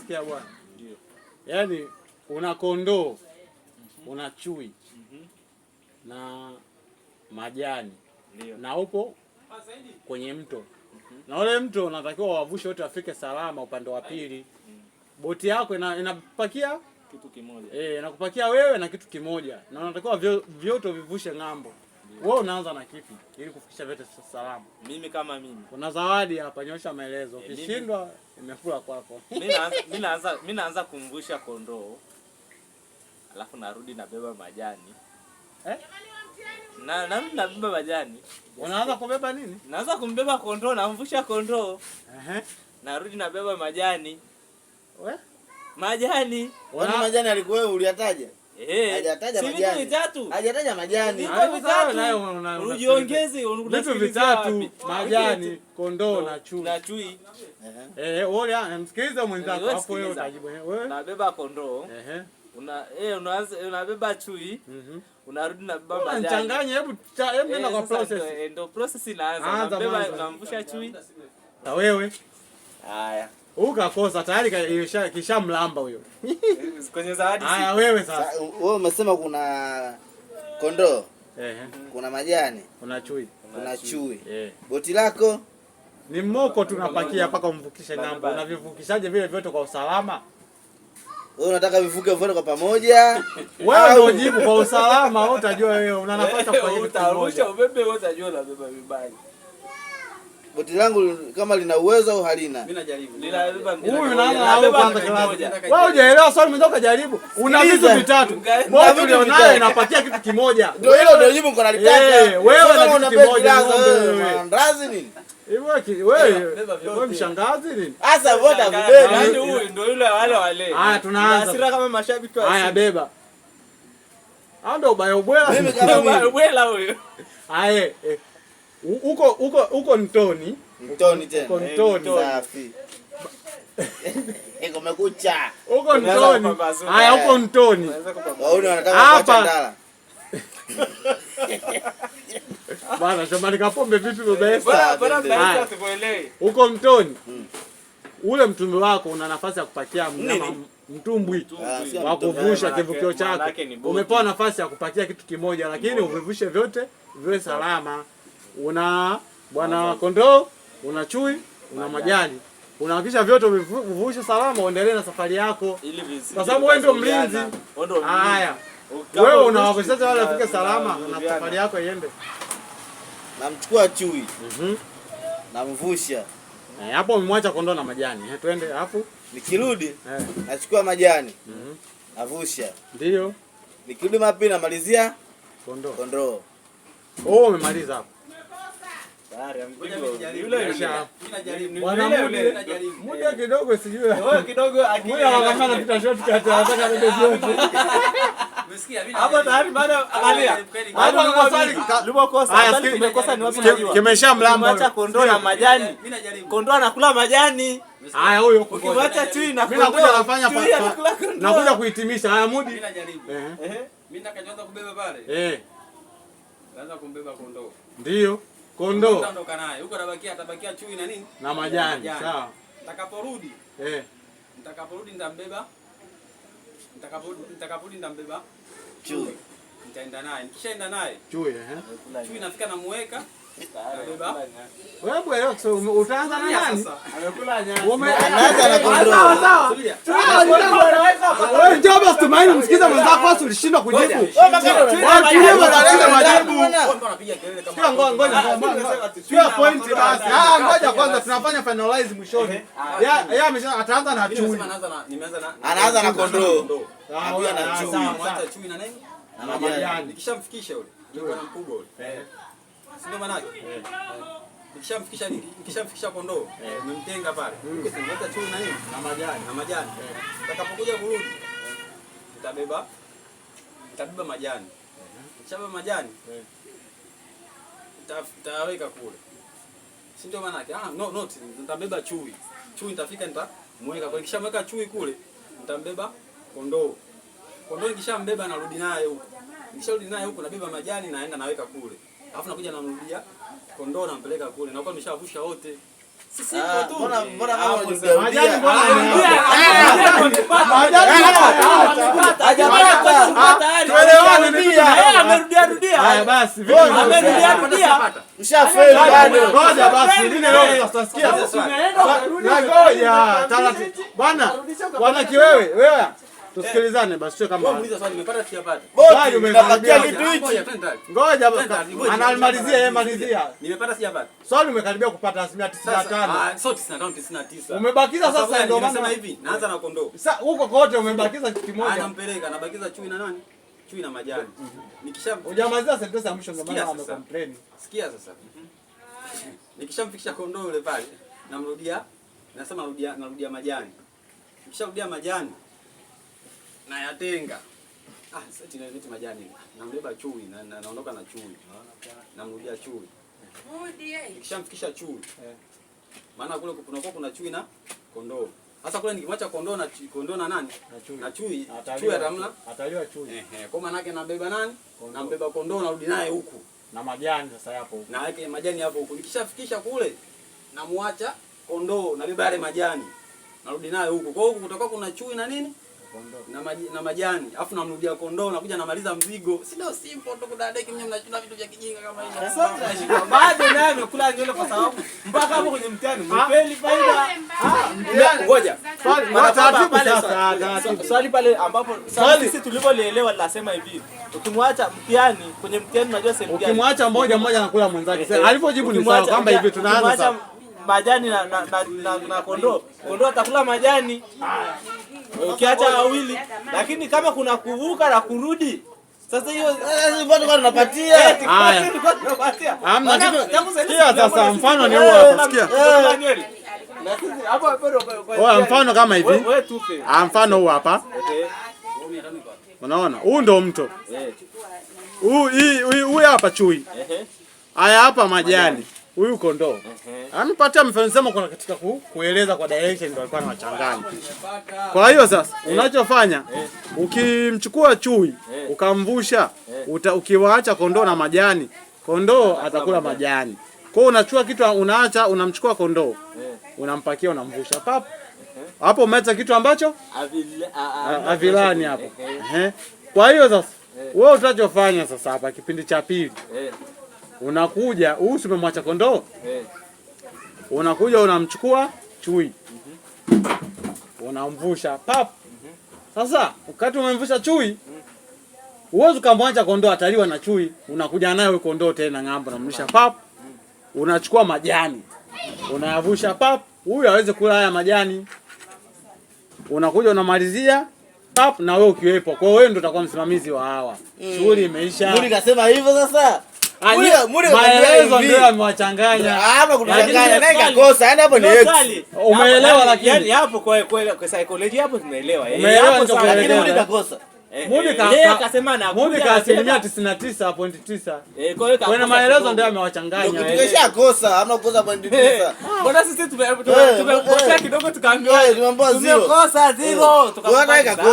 Unasikia bwana? Ndio. Yaani una kondoo, una chui na majani. Ndio. Na upo kwenye mto. Na ule mto unatakiwa wavushe wote wafike salama upande wa pili. Boti yako inapakia kitu kimoja. Inakupakia wewe na kitu kimoja. Na unatakiwa vyote vivushe ng'ambo. Wewe unaanza na kipi ili kufikisha vyote salama? Mimi kama mimi. Kuna zawadi hapa, nyosha maelezo. Ukishindwa imekula kwako. Mimi naanza kumvusha kondoo. Alafu narudi nabeba majani. Nabeba majani. Unaanza kubeba nini? Naanza kumbeba kondoo, namvusha kondoo. Narudi nabeba majani. Majani. Wana majani alikuwa wewe uliyataja? Hajataja majani. Hajataja majani. Ujiongeze vitu vitatu, majani, kondoo na chui. Wewe msikilize mwenzako hapo wewe utajibu. Wewe nabeba kondoo. Unabeba chui. Unarudi na baba majani. Unachanganya, hebu nenda kwa process. Ndio process inaanza. Unamvusha chui. Na wewe? Haya. Ukakosa tayari kishamlamba huyo. Kwenye zawadi. Haya wewe sasa. Wewe umesema kuna kondoo. Kuna majani, kuna chui. Kuna chui. Boti lako ni mmoko tunapakia mpaka umvukishe ng'ambo. Unavivukishaje vile vyote kwa usalama? Wewe unataka vivuke vyote kwa pamoja? Wewe ndio jibu kwa usalama, wewe utajua wewe una nafasi kwa hiyo. Utarusha ubebe wewe utajua unabeba vibaya. Boti langu kama lina uwezo au halina? Mimi najaribu. Linabeba huyu unaanza kwanza kilabu. Wewe hujaelewa swali mmoja jaribu. Una vitu vitatu. Boti ulionayo inapatia kitu kimoja. Ndio hilo ndio jibu niko nalitaka. Wewe na kitu kimoja. Mandazi nini? Wewe mshangazi nini? Sasa vote vibeba. Yaani huyu ndio yule wale. Haya tunaanza. Hasira kama mashabiki wa. Haya beba. Hao ndio ubaya ubwela. Mimi kama ubaya ubwela huyo. Haya uko mtoni tena. Mtoni. Safi. Kumekucha. Uko mtoni. Haya uko mtoni. Waone wanataka kuacha ndala. Bana shambani kapombe vitu vya besa. Bana tukuelewe. Uko mtoni. Ule mtumbwi wako una nafasi ya kupakia mnyama mtumbwi wa kuvusha kivukio chako. Umepewa nafasi ya kupakia kitu kimoja lakini uvivushe vyote viwe salama. Una bwana kondoo, una chui, una majani. Unahakikisha vyote uvivushe salama uendelee na safari yako. Kwa sababu wewe ndio mlinzi. Haya. Wewe unawahakikisha wale wafike salama na safari yako iende. Namchukua chui. Namvusha. Hapo umemwacha kondoo na majani. Twende alafu nikirudi nachukua majani. Navusha. Ndio. Nikirudi mapi namalizia kondoo. Umemaliza hapo. Muda kidogo sijui. Wewe kidogo akili anafanya tuta shortcut anataka bebe vyote. Umesikia mimi? Hapo tayari bado angalia. Hapo ni maswali. Tumekosa tumekosa ni wapi najua. Kimeshamlamba. Acha kondoo na majani. Mimi najaribu. Kondoo anakula majani. Haya huyo ukiacha chui na kondoo. Mimi nakuja nafanya nakuja kuhitimisha. Haya Mudi. Mimi najaribu. Mimi nitakaanza kubeba pale. Naanza kumbeba kondoo. Ndio. Kondoo. Utaondoka naye. Huko atabakia chui na nini? Na majani. Sawa. Nitakaporudi. Nitakaporudi nitambeba. Nitakaporudi nitambeba chui. Nitaenda naye. Nikishaenda naye. Chui Chui nafika namuweka. Nabeba. Wewe leo utaanza na nani? Amekula nyanya. Umeanza na kondoo. Sawa. Wewe njoo basi tumaini msikiza mwenzako basi ulishindwa kujibu. Wewe tulie basi majibu. Wanapiga kelele kama ngoja point basi. Ngoja kwanza tunafanya finalize mwishoni. Yeye amesha ataanza na chui. Anaanza na kondoo. Anapia na chui. Mwacha chui na nini? Na majani. Nikishamfikisha yule. Ndio na mkubwa yule. Sio maana yake. Nikishamfikisha kondoo, nimemtenga pale. Singeta chui na nini? Na majani. Nitakapokuja kurudi, nitabeba majani. Nikishabeba majani, nitaweka kule. Si ndio maana yake? Nitabeba chui. Chui nitafika nitamweka. Kwa nikishamweka chui kule, nitambeba kondoo. Kondoo nikishambeba narudi naye huko. Nikisharudi naye huko nabeba majani naenda naweka kule. Alafu nakuja namrudia kondoo nampeleka kule. Na kwa nimeshavusha wote. Sisi tu. Mbona kama unajirudia? Amerudia. Haya basi. Amerudia. Ushafeli bado. Ngoja basi. Nini leo tutasikia? Na ngoja. Taratibu. Bwana kiwewe, wewe. Tusikilizane basi sio kama. Muuliza swali nimepata sijapata. Bodi umekaribia kitu hichi. Ngoja anamalizia yeye malizia. Nimepata sijapata. Swali umekaribia kupata 95. Sio 99. Umebakiza sasa ndio maana hivi. Naanza na kondoo. Sasa huko kote umebakiza kitu kimoja. Anampeleka anabakiza chui na nani? Chui na majani. Hujamaliza sentence ya mwisho ndio maana amecomplain. Sikia sasa. Nikishamfikisha kondoo yule pale, namrudia, nasema narudia majani. Nikisharudia majani na yatenga. Sasa tunaleta majani. Nambeba chui na naondoka na chui. Namrudia chui. Nikishamfikisha chui. Maana kule kuna chui na kondoo. Sasa kule nikimwacha kondoo na nani? Na chui. Chui ataliwa chui. Kwa maana yake nabeba nani? Nambeba kondoo narudi naye huku. Na majani sasa yapo huko. Na yake majani hapo huko. Nikishafikisha kule namuacha kondoo nabeba yale majani. Narudi naye huku. Kwa huku kutakuwa kuna chui na nini? Na majani. Alafu namrudia kondoo nakuja namaliza mzigo. Si ndio simple tu kudadeki mnye mnachuna vitu vya kijinga kama hizo. Sasa bado naye amekula nywele kwa sababu mpaka hapo kwenye mtani mpeli faida. Ngoja. Swali pale ambapo sisi tulivyolielewa linasema hivi. Ukimwacha mtihani kwenye mtihani unajua sehemu gani? Ukimwacha mmoja anakula mwenzake. Sasa alipojibu ni sawa kwamba hivi tunaanza sasa. Majani na kondoo atakula majani. Ukiacha wawili, lakini kama kuna kuvuka na kurudi, sasa hiyo bado tunapatia. Hamna kitu. Sikia sasa mfano ni huo hapa. Sikia. Na sisi hapo bado mfano kama hivi. Wewe tupe. Mfano huu hapa. Unaona? Huu ndo mto. Huu hapa chui. Haya hapa majani. Huyu kondoo. Anipatia mfano sema kuna katika kueleza kwa direction ndio alikuwa anawachanganya. Kwa hiyo sasa unachofanya ukimchukua chui ukamvusha ukiwaacha kondoo na majani, kondoo atakula majani. Kwa hiyo unachukua kitu unaacha unamchukua kondoo. Unampakia unamvusha pap. Hapo umeacha kitu ambacho avilani hapo. Kwa hiyo sasa wewe utachofanya sasa hapa kipindi cha pili. Unakuja, huu umemwacha kondoo? Unakuja unamchukua chui. Unamvusha pap. Sasa, wakati umemvusha chui, uwezo kumwacha kondoo ataliwa na chui, unakuja naye kondoo tena ng'ambo unamlisha pap. Unachukua majani. Unayavusha pap, huyu aweze kula haya majani. Unakuja unamalizia pap na wewe ukiwepo. Kwa hiyo wewe ndio utakuwa msimamizi wa hawa. Shughuli imeisha. Muri kasema hivyo sasa. Maelezo ndio amewachanganya. Hapa kuchanganya naye kakosa. Yaani hapo ni yetu. Umeelewa lakini yaani hapo kwa psychology hapo tunaelewa. Umeelewa lakini Muri kakosa. Yeye akasema na Muri ka 99.9. Kwa hiyo kwa maelezo ndio amewachanganya. Tukishakosa, hamna kukosa point 9. Mbona sisi tumekosea kidogo tukaambiwa. Tumekosa 0. Tukakosa 0.